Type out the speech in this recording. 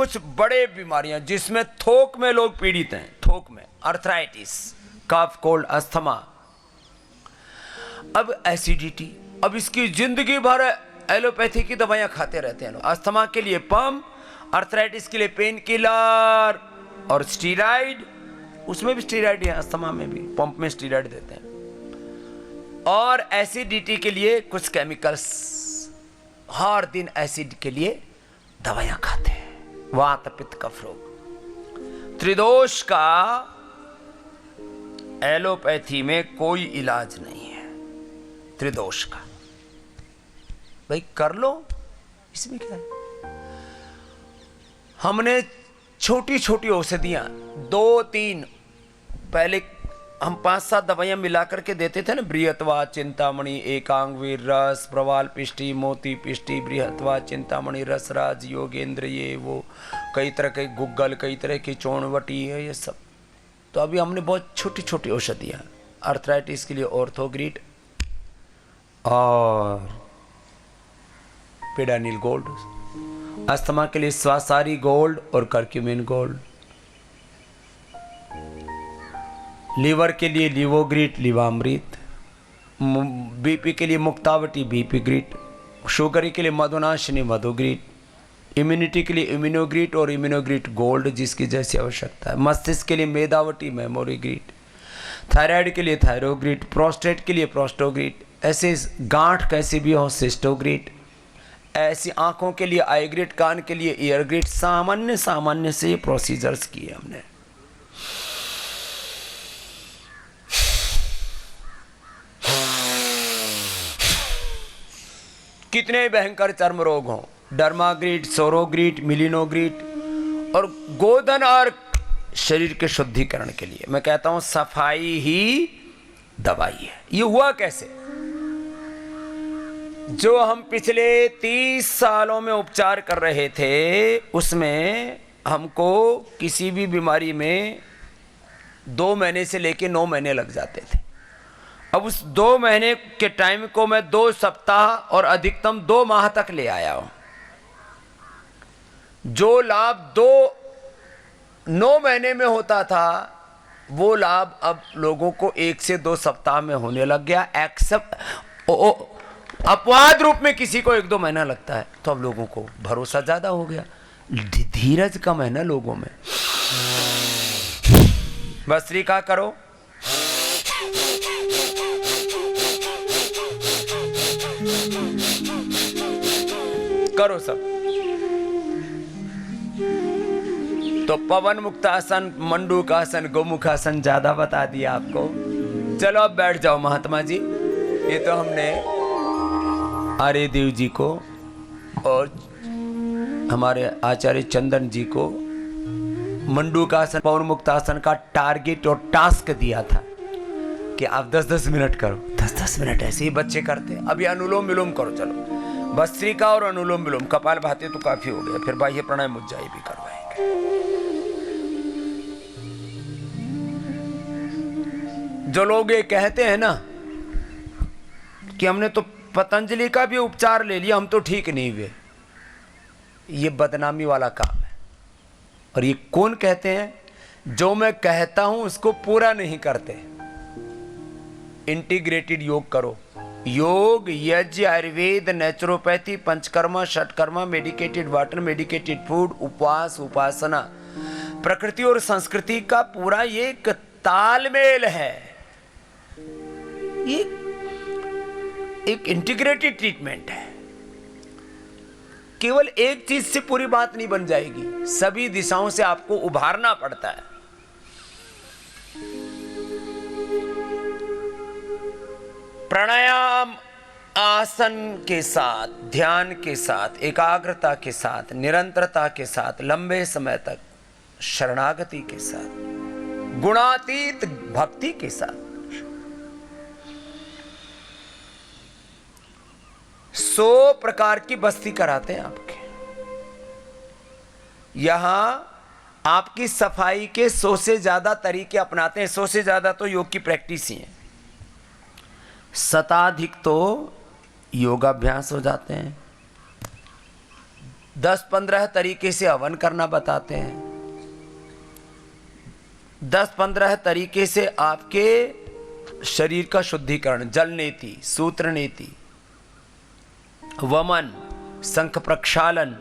कुछ बड़े बीमारियां जिसमें थोक में लोग पीड़ित हैं, थोक में अर्थराइटिस, कफ, कोल्ड, अस्थमा, अब एसिडिटी, अब इसकी जिंदगी भर एलोपैथी की दवाइयां खाते रहते हैं लोग। अस्थमा के लिए पंप, अर्थराइटिस के लिए पेन किलर और स्टीराइड, उसमें भी स्टीराइड है, अस्थमा में भी पंप में स्टीराइड देते हैं, और एसिडिटी के लिए कुछ केमिकल्स, हर दिन एसिड के लिए दवाइयां खाते हैं। वात, पित्त, कफ रोग। त्रिदोष का एलोपैथी में कोई इलाज नहीं है, त्रिदोष का। भाई कर लो, इसमें क्या है। हमने छोटी छोटी औषधियां 2-3, पहले हम 5-7 दवाइयां मिला करके देते थे ना, बृहत्वा, चिंतामणि, एकांगवीर रस, प्रवाल पिष्टि, मोती पिष्टि, बृहत्वा, चिंतामणि, रसराज, योगेंद्र, ये वो कई तरह के गुग्गल, कई तरह की चौणवटी है, ये सब। तो अभी हमने बहुत छोटी छोटी औषधियां, अर्थराइटिस के लिए ऑर्थोग्रिड और पेडानिल गोल्ड, अस्थमा के लिए स्वासारी गोल्ड और करक्यूमिन गोल्ड, लीवर के लिए लिवोग्रिट, लिवामृत, बीपी के लिए मुक्तावटी, बीपी ग्रिट, शुगर के लिए मधुनाशिनी, मधुग्रिट, इम्यूनिटी के लिए इम्यूनोग्रिट और इम्यूनोग्रिट गोल्ड जिसकी जैसी आवश्यकता है, मस्तिष्क के लिए मेधावटी, मेमोरी ग्रिट, थायराइड के लिए थायरोग्रिट, प्रोस्टेट के लिए प्रोस्टोग्रिट, ऐसे गांठ कैसी भी हो सिस्टोग्रिट, ऐसी आंखों के लिए आईग्रिट, कान के लिए ईयरग्रिट, सामान्य से ये प्रोसीजर्स किए हमने। कितने भयंकर चर्म रोग हों, डर्माग्रिट, सोरोग्रिट, मिलिनोग्रिट, और गोधन और शरीर के शुद्धिकरण के लिए मैं कहता हूं सफाई ही दवाई है। ये हुआ कैसे? जो हम पिछले 30 सालों में उपचार कर रहे थे, उसमें हमको किसी भी बीमारी में 2 महीने से लेके 9 महीने लग जाते थे। अब उस 2 महीने के टाइम को मैं 2 सप्ताह और अधिकतम 2 माह तक ले आया हूं। जो लाभ 9 महीने में होता था, वो लाभ अब लोगों को 1 से 2 सप्ताह में होने लग गया। अपवाद रूप में किसी को 1-2 महीना लगता है, तो अब लोगों को भरोसा ज्यादा हो गया, धीरज कम है ना लोगों में। भस्त्रिका करो, करो सब। तो पवन मुक्तासन, मंडूकासन, गोमुखासन ज्यादा बता दिया आपको। चलो अब बैठ जाओ महात्मा जी। ये तो हमने आर्यदेव जी को और हमारे आचार्य चंदन जी को मंडूकासन, पवन मुक्तासन का टारगेट और टास्क दिया था कि आप 10-10 मिनट करो। 10-10 मिनट ऐसे ही बच्चे करते हैं। अभी अनुलोम विलोम करो, चलो भस्त्रिका और अनुलोम विलोम, कपालभाति तो काफी हो गया, फिर बाह्य प्राणायाम उज्जाई भी करवाएंगे। जो लोग ये कहते हैं ना कि हमने तो पतंजलि का भी उपचार ले लिया, हम तो ठीक नहीं हुए, ये बदनामी वाला काम है। और ये कौन कहते हैं? जो मैं कहता हूं उसको पूरा नहीं करते। इंटीग्रेटेड योग करो, योग, यज्ञ, Ayurveda, naturopathy, panchakarma, षटकर्मा, medicated water, medicated food, उपवास, उपासना, प्रकृति और संस्कृति का पूरा ये एक तालमेल है। ये एक इंटीग्रेटेड ट्रीटमेंट है। केवल एक चीज से पूरी बात नहीं बन जाएगी, सभी दिशाओं से आपको उभारना पड़ता है। प्राणायाम, आसन के साथ, ध्यान के साथ, एकाग्रता के साथ, निरंतरता के साथ, लंबे समय तक शरणागति के साथ, गुणातीत भक्ति के साथ 100 प्रकार की बस्ती कराते हैं आपके यहां। आपकी सफाई के 100 से ज्यादा तरीके अपनाते हैं। 100 से ज्यादा तो योग की प्रैक्टिस ही है, शताधिक तो योगाभ्यास हो जाते हैं। 10-15 तरीके से हवन करना बताते हैं। 10-15 तरीके से आपके शरीर का शुद्धिकरण, जल नेति, सूत्र नेति, वमन, शंख प्रक्षालन,